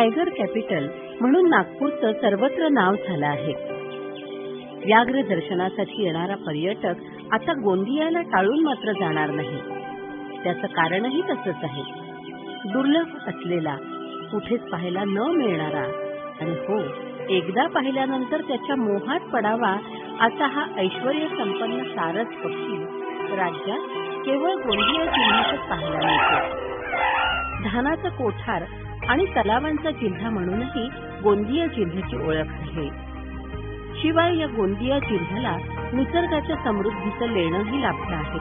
Tiger capital म्हणून नागपूरचं सर्वत्र नाव झालं आहे. व्याघ्र दर्शनासाठी येणारा पर्यटक आता गोंदियाला टाळून मात्र जाणार नाही. त्याचं कारणही तसंच आहे. दुर्लभ असलेला, कुठेच पाहायला न मिळणारा आणि हो, एकदा पाहिल्यानंतर त्याच्या मोहात पडावा असा हा ऐश्वर्य संपन्न सारस पक्षी राज्यात केवळ गोंदिया जिल्ह्यातच पाहायला मिळतो. धानाचा कोठार आणि तलावांचा जिल्हा म्हणूनही गोंदिया जिल्ह्याची ओळख आहे. शिवाय या गोंदिया जिल्ह्याला निसर्गाच्या समृद्धीचं लेणंही लाभलं आहे.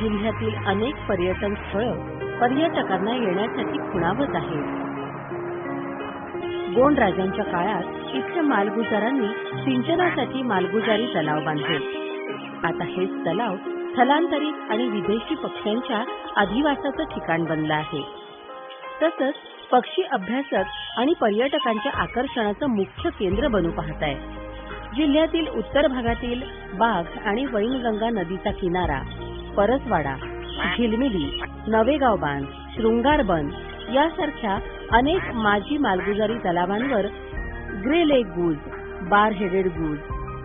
जिल्ह्यातील अनेक पर्यटन स्थळं पर्यटकांना येण्यासाठी खुणावत आहेत. गोंड राजांच्या काळात इथल्या मालगुजारांनी सिंचनासाठी मालगुजारी तलाव बांधले. आता हेच तलाव स्थलांतरित आणि विदेशी पक्ष्यांच्या अधिवासाचं ठिकाण बनलं आहे. तसंच पक्षी अभ्यासक आणि पर्यटकांच्या आकर्षणाचं मुख्य केंद्र बनू पाहत आहे. जिल्ह्यातील उत्तर भागातील बाघ आणि वैनगंगा नदीचा किनारा, परसवाडा, झिलमिली, नवेगाव बांध, शृंगार बंद यासारख्या अनेक माजी मालगुजारी तलावांवर greylag goose, bar headed goose,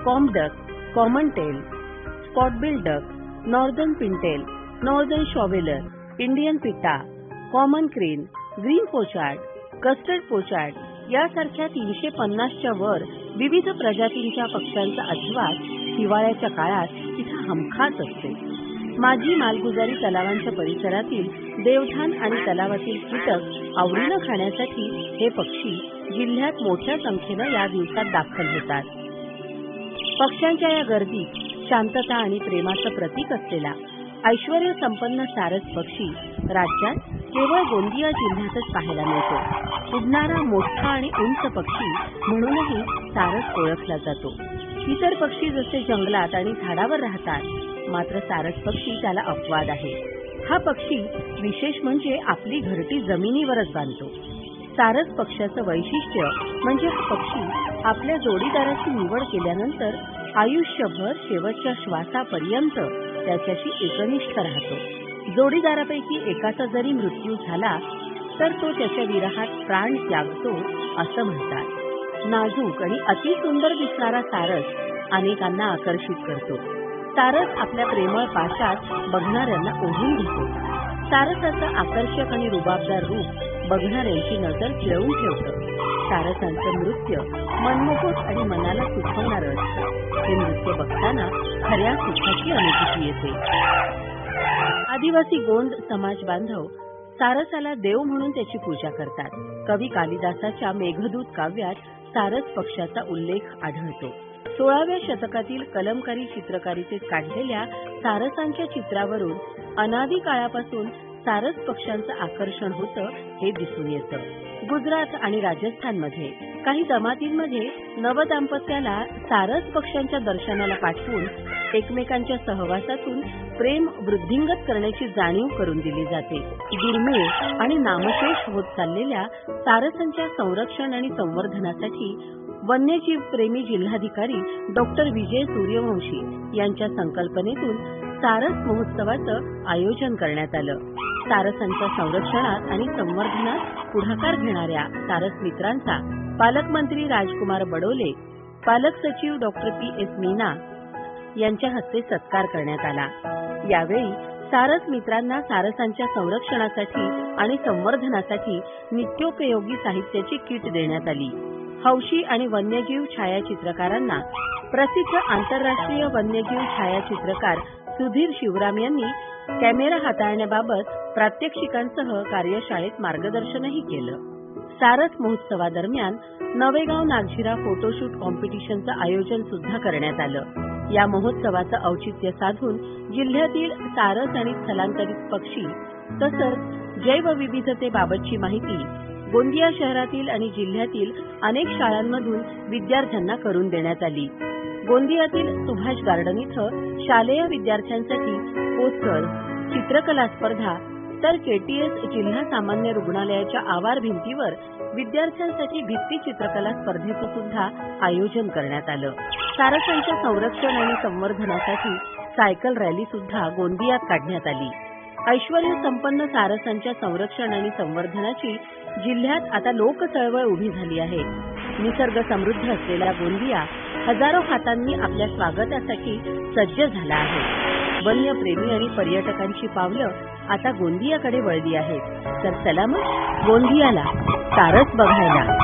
comb duck, common teal, spot bill duck, northern pintail, northern shoveler, Indian pitta, common crane, green pochard, कस्टर्ड पोचार्ड यासारख्या 350च्या वर विविध प्रजातींच्या पक्ष्यांचा अधिवास हिवाळ्याच्या काळात इथं हमखास असतो. माजी मालगुजारी तलावांच्या परिसरातील देवठाण आणि तलावातील कीटक आवडीनं खाण्यासाठी हे पक्षी जिल्ह्यात मोठ्या संख्येनं या दिवसात दाखल होतात. पक्ष्यांच्या या गर्दीत शांतता आणि प्रेमाचं प्रतीक असलेला ऐश्वर्य संपन्न सारस पक्षी राज्यात केवळ गोंदिया जिल्ह्यातच पाहायला मिळतो. उडणारा मोठा आणि उंच पक्षी म्हणूनही सारस ओळखला जातो. इतर पक्षी जसे जंगलात आणि झाडावर राहतात, मात्र सारस पक्षी त्याला अपवाद आहे. हा पक्षी विशेष म्हणजे आपली घरटी जमिनीवरच बांधतो. सारस पक्ष्याचं वैशिष्ट्य म्हणजे हा पक्षी आपल्या जोडीदाराची निवड केल्यानंतर आयुष्यभर शेवटच्या श्वासापर्यंत त्याच्याशी एकनिष्ठ राहतो. जोडीदारापैकी एकाचा जरी मृत्यू झाला तर तो त्याच्या विरहात प्राण त्यागतो असं म्हणतात. नाजूक आणि अतिसुंदर दिसणारा सारस अनेकांना आकर्षित करतो. सारस आपल्या प्रेमळ पाशात बघणाऱ्यांना ओढून घेतो. सारसाचं आकर्षक आणि रुबाबदार रूप बघणाऱ्यांची नजर खिळवून ठेवतं. सारसांचं नृत्य मनमोहक आणि मनाला सुखवणारं असतं. हे नृत्य बघताना खऱ्या सुखाची अनुभूती येते. आदिवासी गोंड समाज बांधव सारसाला देव म्हणून त्याची पूजा करतात. कवी कालिदासाच्या मेघदूत काव्यात सारस पक्षाचा उल्लेख आढळतो. 16व्या शतकातील कलमकारी चित्रकारीतेत काढलेल्या सारसांच्या चित्रावरून अनादी काळापासून सारस पक्ष्यांचं आकर्षण होतं हे दिसून येतं. गुजरात आणि राजस्थानमध्ये काही जमातींमध्ये नवदाम्पत्याला सारस पक्ष्यांच्या दर्शनाला पाठवून एकमेकांच्या सहवासातून प्रेम वृद्धिंगत करण्याची जाणीव करून दिली जाते. दुर्मिळ आणि नामशेष होत चाललेल्या सारसांच्या संरक्षण आणि संवर्धनासाठी वन्यजीव प्रेमी जिल्हाधिकारी डॉक्टर विजय सूर्यवंशी यांच्या संकल्पनेतून सारस महोत्सवाचं आयोजन करण्यात आलं. सारसांच्या संरक्षणात आणि संवर्धनात पुढाकार घेणाऱ्या सारस मित्रांचा पालकमंत्री राजकुमार बडोले, पालक सचिव डॉक्टर पी.एस. मीना यांच्या हस्ते सत्कार करण्यात आला. यावेळी सारस मित्रांना सारसांच्या संरक्षणासाठी आणि संवर्धनासाठी नित्योपयोगी साहित्याची किट देण्यात आली. हौशी आणि वन्यजीव छायाचित्रकारांना प्रसिद्ध आंतरराष्ट्रीय वन्यजीव छायाचित्रकार सुधीर शिवराम यांनी कॅमेरा हाताळण्याबाबत प्रात्यक्षिकांसह कार्यशाळेत मार्गदर्शनही केलं. सारस महोत्सवादरम्यान नवेगाव नागझिरा फोटोशूट कॉम्पिटिशनचं आयोजन सुद्धा करण्यात आलं. या महोत्सवाचं औचित्य साधून जिल्ह्यातील सारस आणि स्थलांतरित पक्षी तसंच जैवविविधतेबाबतची माहिती गोंदिया शहरातील आणि जिल्ह्यातील अनेक शाळांमधून विद्यार्थ्यांना करून देण्यात आली. गोंदियातील सुभाष गार्डन इथं शालेय विद्यार्थ्यांसाठी पोस्टर, चित्रकला स्पर्धा तर केटीएस जिल्हा सामान्य रुग्णालयाच्या आवार भिंतीवर विद्यार्थ्यांसाठी भित्ती चित्रकला स्पर्धेचं सुद्धा आयोजन करण्यात आलं. सारसांच्या संरक्षण आणि संवर्धनासाठी सायकल रॅली सुद्धा गोंदियात काढण्यात आली. ऐश्वर्य संपन्न सारसांच्या संरक्षण आणि संवर्धनाची जिल्ह्यात आता लोक चळवळ उभी झाली आहे. निसर्ग समृद्ध असलेला गोंदिया हजारो हातांनी आपल्या स्वागतासाठी सज्ज झाला आहे. वन्यप्रेमी आणि पर्यटकांची पावलं आता गोंदियाकडे वळली आहेत. तर चला मग गोंदियाला सारस बघायला.